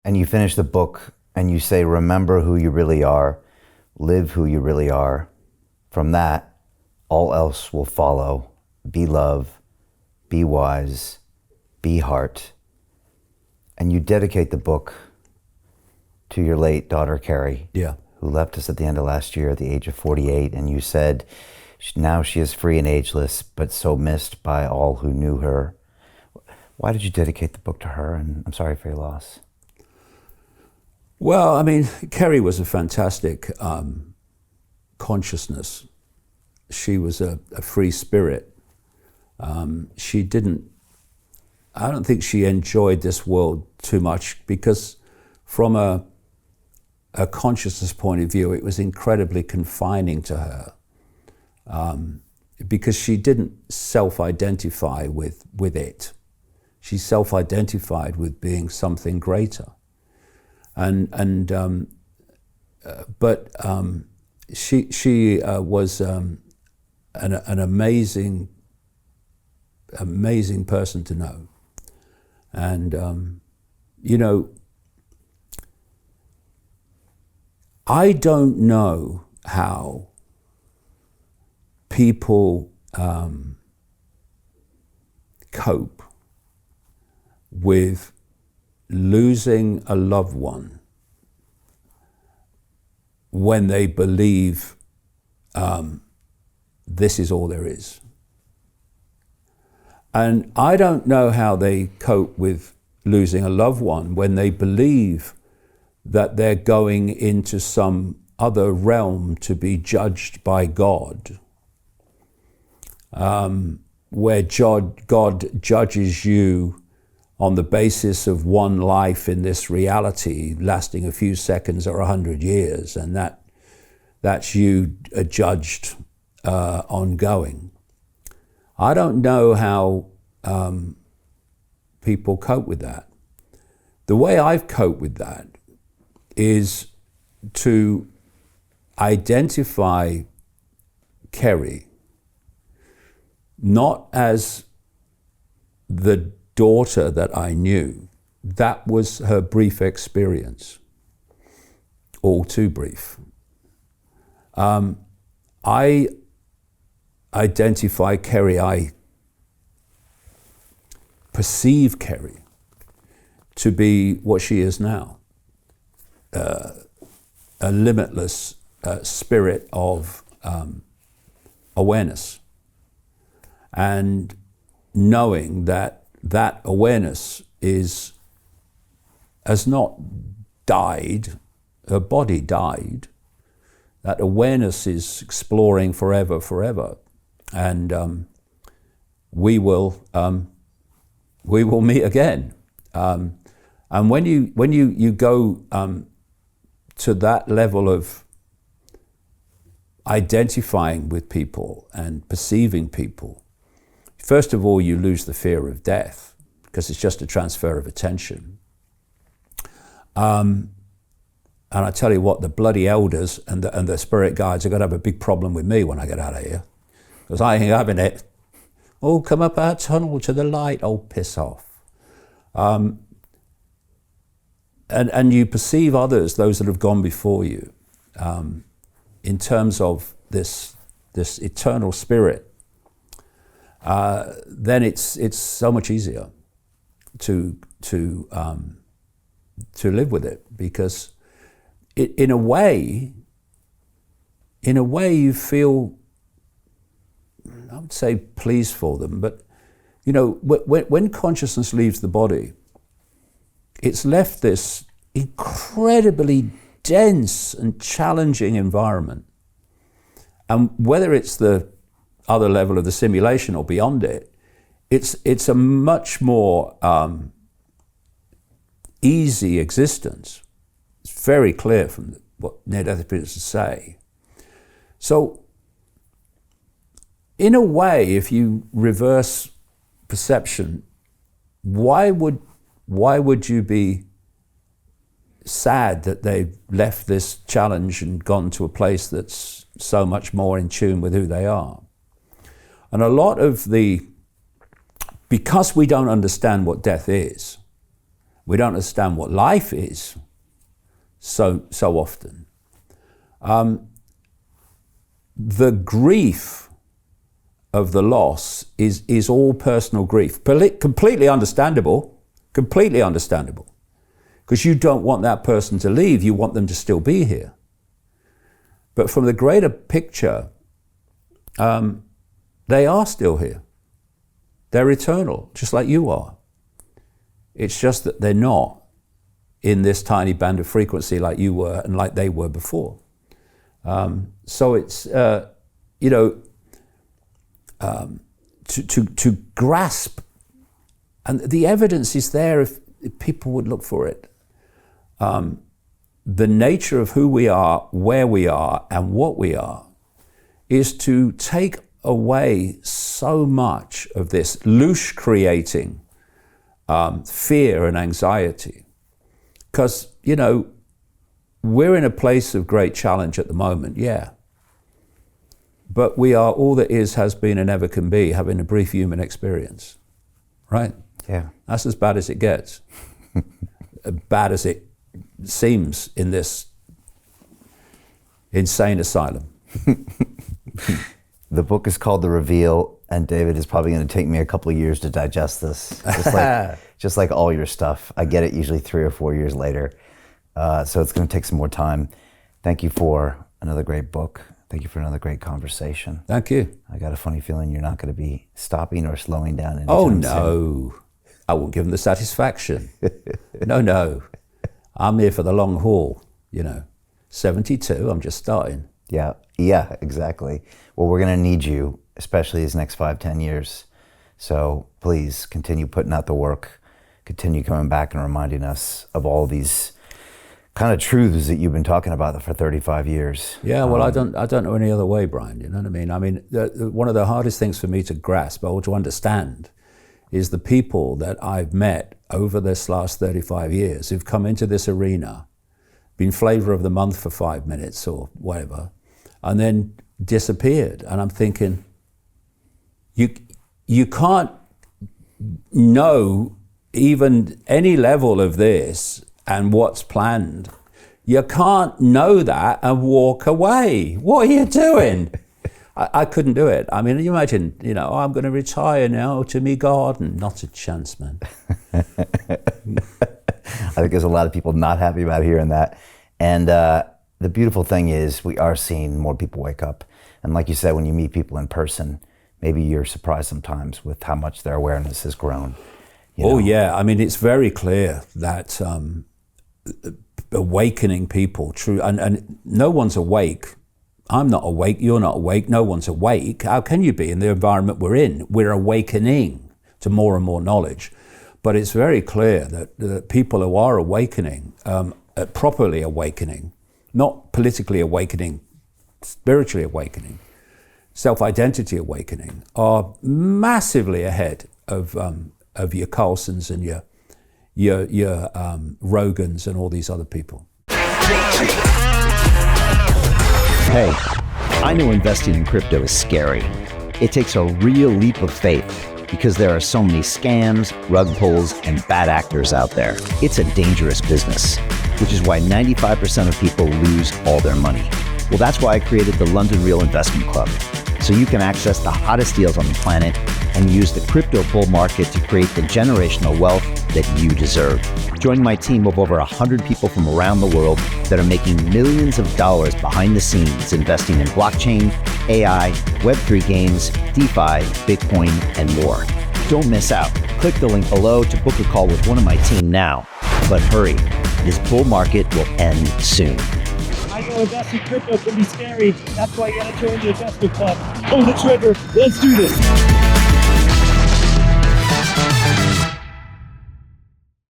And you finish the book and you say, remember who you really are, live who you really are. From that, all else will follow. Be love, be wise, be heart. And you dedicate the book to your late daughter, Carrie, who left us at the end of last year at the age of 48. And you said, now she is free and ageless, but so missed by all who knew her. Why did you dedicate the book to her? And I'm sorry for your loss. Well, I mean, Carrie was a fantastic consciousness. She was a free spirit. She didn't, I don't think she enjoyed this world too much because from a consciousness point of view, it was incredibly confining to her because she didn't self-identify with it. She self-identified with being something greater. But she was an amazing person to know. And, you know, I don't know how people cope with losing a loved one when they believe this is all there is. And I don't know how they cope with losing a loved one when they believe that they're going into some other realm to be judged by God, where God judges you on the basis of one life in this reality lasting a few seconds or 100 years, and that's you judged ongoing. I don't know how people cope with that. The way I've coped with that is to identify Kerry not as the daughter that I knew. That was her brief experience, all too brief. I identify Kerry, I perceive Kerry to be what she is now, a limitless spirit of awareness, and knowing that awareness has not died, her body died. That awareness is exploring forever, and we will meet again. And when you go to that level of identifying with people and perceiving people, first of all, you lose the fear of death because it's just a transfer of attention. And I tell you what, the bloody elders and the spirit guides are going to have a big problem with me when I get out of here, because I ain't having it. Oh, come up our tunnel to the light. Oh, piss off. And you perceive others, those that have gone before you, in terms of this eternal spirit, then it's so much easier to live with it, because in a way you feel, I would say, pleased for them. But you know, when consciousness leaves the body, it's left this incredibly dense and challenging environment. And whether it's the other level of the simulation or beyond it, it's a much more easy existence. It's very clear from what near-death experiences say. So, in a way, if you reverse perception, why would you be sad that they've left this challenge and gone to a place that's so much more in tune with who they are? And a lot of because we don't understand what death is, We don't understand what life is so often. The grief of the loss is all personal grief. Completely understandable, because you don't want that person to leave, you want them to still be here. But from the greater picture, they are still here. They're eternal, just like you are. It's just that they're not in this tiny band of frequency like you were and like they were before. So it's, to grasp, and the evidence is there if people would look for it. The nature of who we are, where we are, and what we are is to take away so much of this loose creating fear and anxiety. Because, we're in a place of great challenge at the moment, yeah. But we are all that is, has been, and ever can be, having a brief human experience, right? Yeah. That's as bad as it gets. As bad as it seems in this insane asylum. The book is called The Reveal, and David, is probably going to take me a couple of years to digest this, just like all your stuff. I get it usually 3 or 4 years later, so it's going to take some more time. Thank you for another great book. Thank you for another great conversation. Thank you. I got a funny feeling you're not going to be stopping or slowing down anytime Oh, soon. no. I won't give them the satisfaction. No. I'm here for the long haul, 72, I'm just starting. Yeah, exactly. Well, we're going to need you, especially these next 5-10 years. So please continue putting out the work, continue coming back and reminding us of all these kind of truths that you've been talking about for 35 years. Yeah, well, I don't know any other way, Brian, you know what I mean? I mean, one of the hardest things for me to grasp or to understand is the people that I've met over this last 35 years who've come into this arena, been flavor of the month for 5 minutes or whatever, and then disappeared. And I'm thinking, you can't know even any level of this and what's planned. You can't know that and walk away. What are you doing? I couldn't do it. I mean, you imagine, I'm going to retire now to me garden. Not a chance, man. I think there's a lot of people not happy about hearing that. And the beautiful thing is we are seeing more people wake up. And like you said, when you meet people in person, maybe you're surprised sometimes with how much their awareness has grown. Oh, yeah. I mean, it's very clear that awakening people, true, and no one's awake. I'm not awake, you're not awake, no one's awake. How can you be in the environment we're in? We're awakening to more and more knowledge. But it's very clear that people who are awakening, properly awakening, not politically awakening, spiritually awakening, self-identity awakening, are massively ahead of your Carlsons and your Rogans and all these other people. Hey, I know investing in crypto is scary. It takes a real leap of faith because there are so many scams, rug pulls, and bad actors out there. It's a dangerous business, which is why 95% of people lose all their money. Well, that's why I created the London Real Investment Club, so you can access the hottest deals on the planet and use the crypto bull market to create the generational wealth that you deserve. Join my team of over 100 people from around the world that are making millions of dollars behind the scenes investing in blockchain, AI, Web3 games, DeFi, Bitcoin, and more. Don't miss out. Click the link below to book a call with one of my team now. But hurry, this bull market will end soon. I know investing crypto can be scary. That's why you gotta join the investment club. Pull the trigger. Let's do this.